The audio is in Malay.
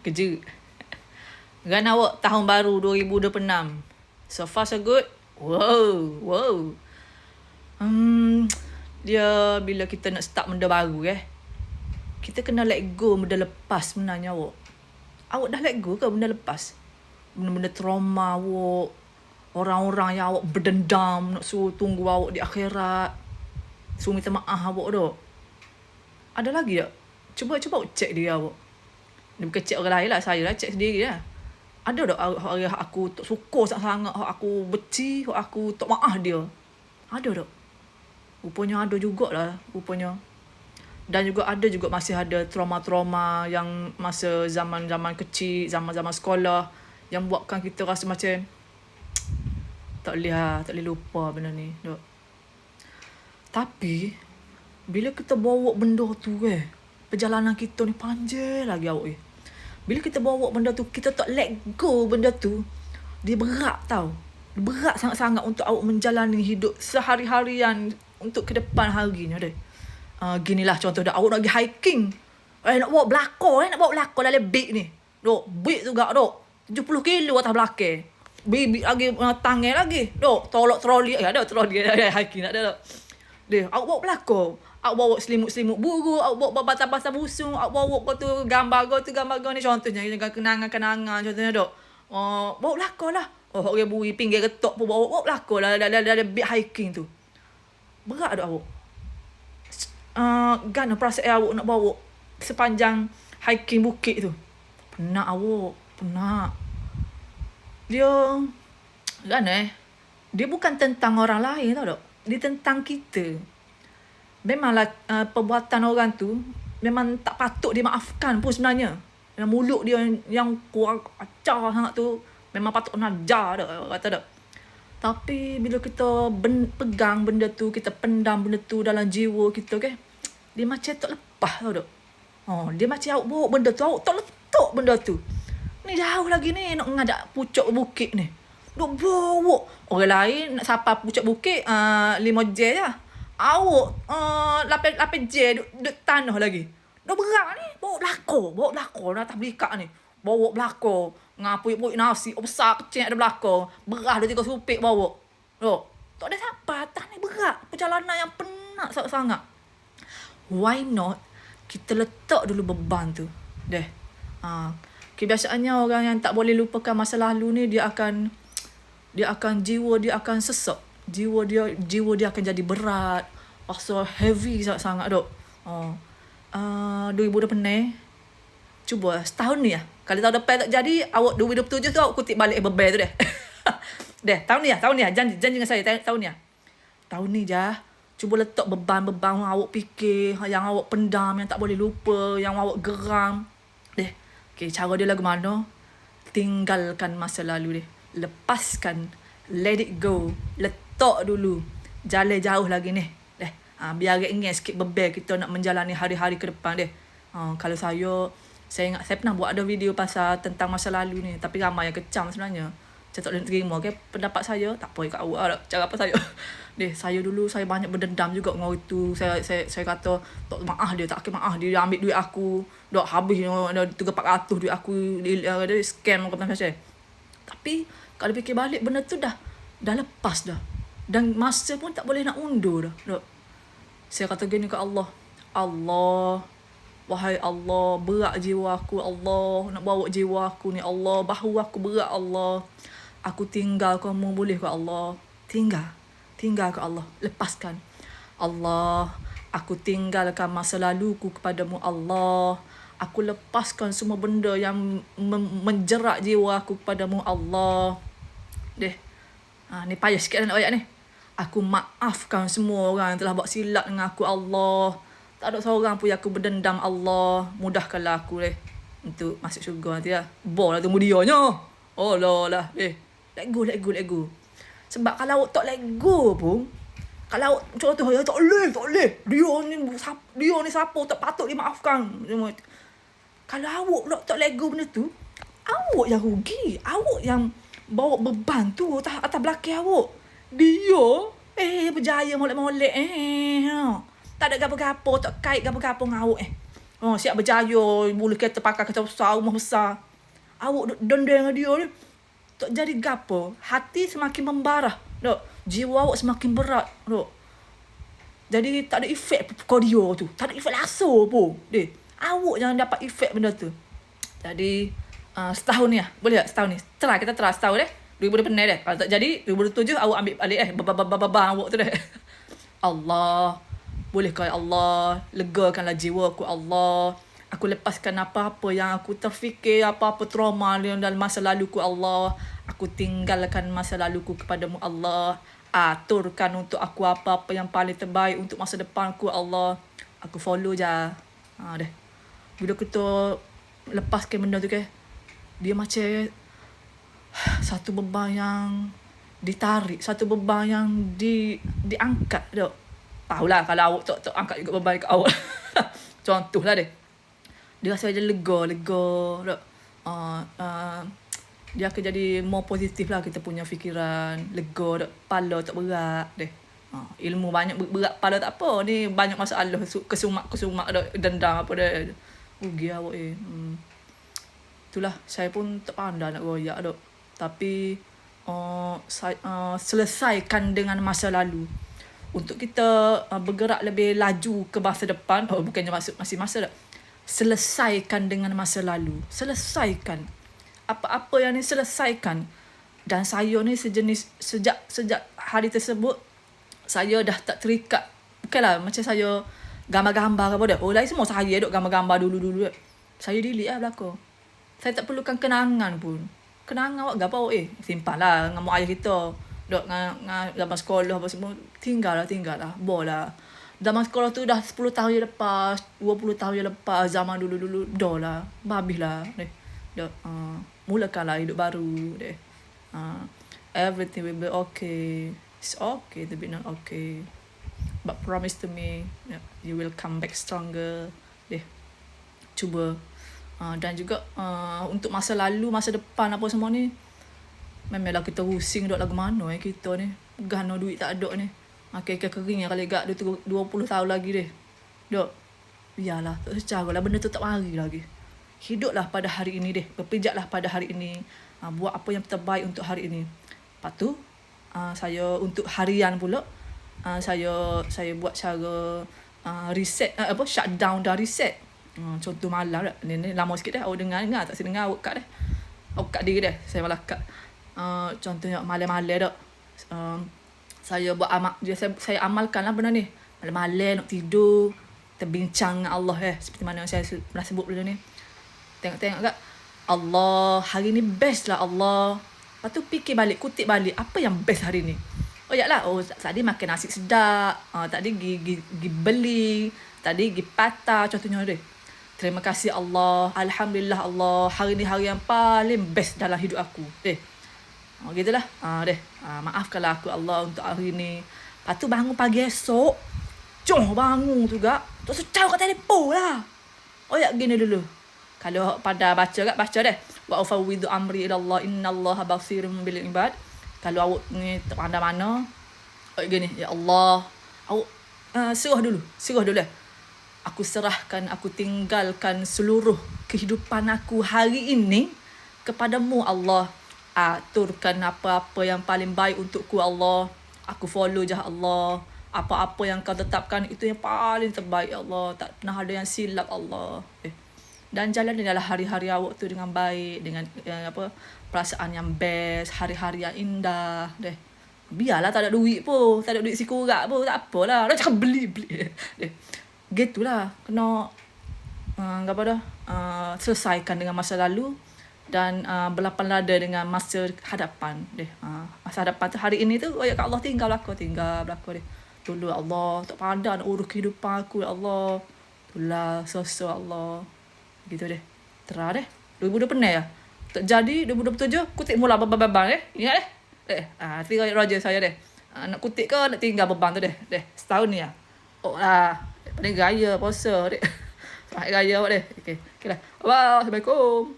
Kejut. Kan awak tahun baru 2026. So far so good. Wow. Dia bila kita nak start benda baru kita kena let go benda lepas sebenarnya awak. Awak dah let go ke benda lepas? Benda-benda trauma awak. Orang-orang yang awak berdendam nak suruh tunggu awak di akhirat. Suruh minta maaf awak tu. Ada lagi tak? Cuba awak cek diri awak. Dia bukan cek orang lain lah. Saya lah cek sendiri lah. Ada tak hari aku tak suka sangat-sangat, aku benci, aku tak maaf dia? Ada tak? Rupanya ada jugalah. Rupanya. Dan juga ada juga masih ada trauma-trauma yang masa zaman-zaman kecil, zaman-zaman sekolah yang buatkan kita rasa macam tak boleh lupa benda ni. Tak. Tapi bila kita bawa benda tu perjalanan kita ni panjang lagi awak Bila kita bawa benda tu, kita tak let go benda tu, dia berat tau. Berat sangat-sangat untuk awak menjalani hidup sehari-harian untuk ke depan harinya deh. Ginilah contoh dah, awak nak pergi hiking. Nak bawa belakang dalam beg ni. Dok, beg juga dok. 70 kilo atas belakang. Beg lagi tangan lagi. Dok, tolak troli. Ada troli ada hiking ada dok. Deh, awak bawa belakang. Awak bawa selimut-selimut buruk, awak bawa basah-basah busung, awak bawa tu gambar ni contohnya, kenangan-kenangan contohnya dok. Bawa belakang lah. Orang bui pinggir getok pun bawa belakang lah dalam beg hiking tu. Berat dok awak. Gana perasaan awak nak bawa sepanjang hiking bukit tu. Penat awak. Penat. Dia dia bukan tentang orang lain tau tak. Dia tentang kita. Memanglah perbuatan orang tu memang tak patut dimaafkan pun sebenarnya. Yang mulut dia yang kurang acar sangat tu memang patut najar tak kata tak. Tapi bila kita pegang benda tu, kita pendam benda tu dalam jiwa kita dia macam tak lepas tau tak. Dia macam awak bawa benda tu, awak tak letak benda tu. Ni jauh lagi ni nak ngadak pucuk bukit ni. Duk bawa. Orang lain nak sapa pucuk bukit 5 je lah. Awak 8 je duk tanah lagi. Dah berat ni. Bawa belakang atas belikak ni. Bawa belakang. Ngapui nasi besar kecil ada belakang. Beras dah 3 supik bawa. Tak ada siapa atas ni, berat. Perjalanan yang penat sangat. Why not kita letak dulu beban tu. Kebiasaannya orang yang tak boleh lupakan masa lalu ni dia akan jiwa dia akan sesak. Jiwa dia akan jadi berat. Rasa heavy sangat dok. 2020 cuba setahun ni kalau tahun depan tak jadi, awak 2027 tu awak kutip balik bebel tu deh. Tahun ni janji dengan saya tahun ni. Tahun ni cuba letak beban-beban yang awak fikir, yang awak pendam, yang tak boleh lupa, yang awak geram. Cara dia lagu mana? Tinggalkan masa lalu deh. Lepaskan. Let it go. Letak dulu. Jalan jauh lagi ni. Biar ringan sikit bebel kita nak menjalani hari-hari ke depan deh. Kalau saya ingat saya pernah buat ada video pasal tentang masa lalu ni. Tapi ramai yang kecam sebenarnya. Saya tak boleh terima pendapat saya. Tak apa kat awak lah. Cara apa saya. Saya dulu saya banyak berdendam juga dengan itu. Saya kata tak maaf dia, tak maaf dia ambil duit aku. Dah habis ada 300-400 duit aku dia scam macam macam. Tapi kalau fikir balik benda tu dah lepas dah. Dan masa pun tak boleh nak undur dah. Saya kata gini ke Allah. Allah, wahai Allah, berat jiwa aku Allah, nak bawa jiwa aku ni Allah, bahu aku berat Allah. Aku tinggal kamu boleh ke Allah? Tinggal ke Allah. Lepaskan. Allah, aku tinggalkan masa laluku kepadamu Allah. Aku lepaskan semua benda yang menjerat jiwa aku kepadamu Allah. Ni payah sikit nak ayat ni. Aku maafkan semua orang yang telah buat silap dengan aku Allah. Tak ada seorang pun yang aku berdendam Allah. Mudahkanlah aku untuk masuk syurga nanti lah. Lah tunggu dia nya. Lah. Let go. Sebab kalau awak tak let go pun, kalau awak contoh tak boleh. Dia ni siapa tak patut dimaafkan. Kalau awak tak let go benda tu, awak yang rugi. Awak yang bawa beban tu atas belakang awak. Dia berjaya molek-molek tak ada gapo-gapo, tak kait gapo-gapo dengan awak Siap berjaya, boleh kereta pakai kereta besar, rumah besar. Awak duk dendeng dengan dia ni, tak jadi gapo. Hati semakin membara, dok. Jiwa awak semakin berat, dok. Jadi tak ada efek cardio tu. Tak ada efek langsung pun. Awak jangan dapat efek benda tu. Jadi setahun ni lah. Boleh tak setahun ni? Kita try setahun 2000 penat Kalau tak jadi 2007 awak ambil balik babang awak tu Allah. Bolehkah ya Allah legakanlah jiwa aku Allah. Aku lepaskan apa-apa yang aku terfikir, apa-apa trauma yang dalam masa laluku Allah. Aku tinggalkan masa laluku kepadamu Allah. Aturkan untuk aku apa-apa yang paling terbaik untuk masa depanku Allah. Aku follow je. Bila kita lepaskan benda tu dia macam satu beban yang ditarik, satu beban yang diangkat dok. Tahulah kalau awak tak angkat juga beban kat awak. Contohlah dia rasa dia lega dok. Dia akan jadi more positif lah kita punya fikiran, lega dok, kepala tak berat ilmu banyak berat kepala tak apa, ni banyak masalah kesumak dok, dendam apa dah. Rugi awak itulah saya pun tak pandai nak royak dok. Tapi selesaikan dengan masa lalu untuk kita bergerak lebih laju ke masa depan. Bukannya masih masa dah. Selesaikan dengan masa lalu. Selesaikan apa-apa yang ni, selesaikan. Dan saya ni sejak hari tersebut saya dah tak terikat. Bukanlah macam saya gambar-gambar apa dah. Lain semua saya duk gambar-gambar dulu. Saya delete belakang. Saya tak perlukan kenangan pun. Kenangan awak gapo simpan lah dengan mak ayah kita. Dok dengan zaman sekolah apa semua tinggal lah. Bola. Zaman sekolah tu dah 10 tahun yang lepas, 20 tahun yang lepas, zaman dulu dah lah. Habis lah. Dok mulakanlah hidup baru everything will be okay. It's okay to be not okay. But promise to me you will come back stronger. Cuba. Dan juga untuk masa lalu, masa depan apa semua ni, memanglah kita pusing dok lagu mana kita ni. Gana duit tak ada ni. Kek kering kali gak 20 tahun lagi dok. Biarlah, tak secaralah benda tu tak mari lagi. Hiduplah pada hari ini berpijaklah pada hari ini. Buat apa yang terbaik untuk hari ini. Lepas tu saya untuk harian pula saya buat cara reset shutdown dan reset. Contoh malam ni lama sikit awak dengar tak saya dengar awak kat awak kat diri saya malah kat contohnya malam-malam saya buat saya amalkanlah benda ni. Malam-malam nak tidur terbincang dengan Allah seperti mana saya pernah sebut dulu ni. Tengok kat Allah, hari ni best lah Allah. Lepas tu fikir balik, kutip balik apa yang best hari ni. Tadi makan nasi sedap, tadi pergi beli, tadi pergi patah contohnya Terima kasih Allah, alhamdulillah Allah, hari ni hari yang paling best dalam hidup aku. Gitulah. Maafkanlah aku Allah untuk hari ni. Lepas tu bangun pagi esok, bangun tu gak. Tak secau kat telefon lah. Gini dulu. Kalau pada baca wa ufawwidu amri ila Allah innallaha basirun bil ibad. Kalau awak ni tak pandai mana, gini, ya Allah, awak serah dulu. Aku serahkan, aku tinggalkan seluruh kehidupan aku hari ini kepadamu Allah. Aturkan apa-apa yang paling baik untukku Allah. Aku follow je Allah. Apa-apa yang kau tetapkan itu yang paling terbaik Allah. Tak pernah ada yang silap Allah. Dan jalan adalah hari-hari awak tu dengan baik, dengan perasaan yang best, hari-hari yang indah. Biarlah tak ada duit pun, tak ada duit sikurat pun, tak apalah. Dah cakap beli. Gitulah, kena selesaikan dengan masa lalu dan berlapan lada dengan masa hadapan. Masa hadapan tu hari ini tu, kat Allah tinggal belakang Tolong Allah, tak pandai nak urus kehidupan aku ya Allah. Itulah sosok Allah. Gitu Terah 2020 penat ya. Tak jadi 2027 kutip mula beban ingat tiga raja saya nak kutip ke nak tinggal beban tu setahun ni paling gaya puasa Selamat gaya awak okey lah. Assalamualaikum.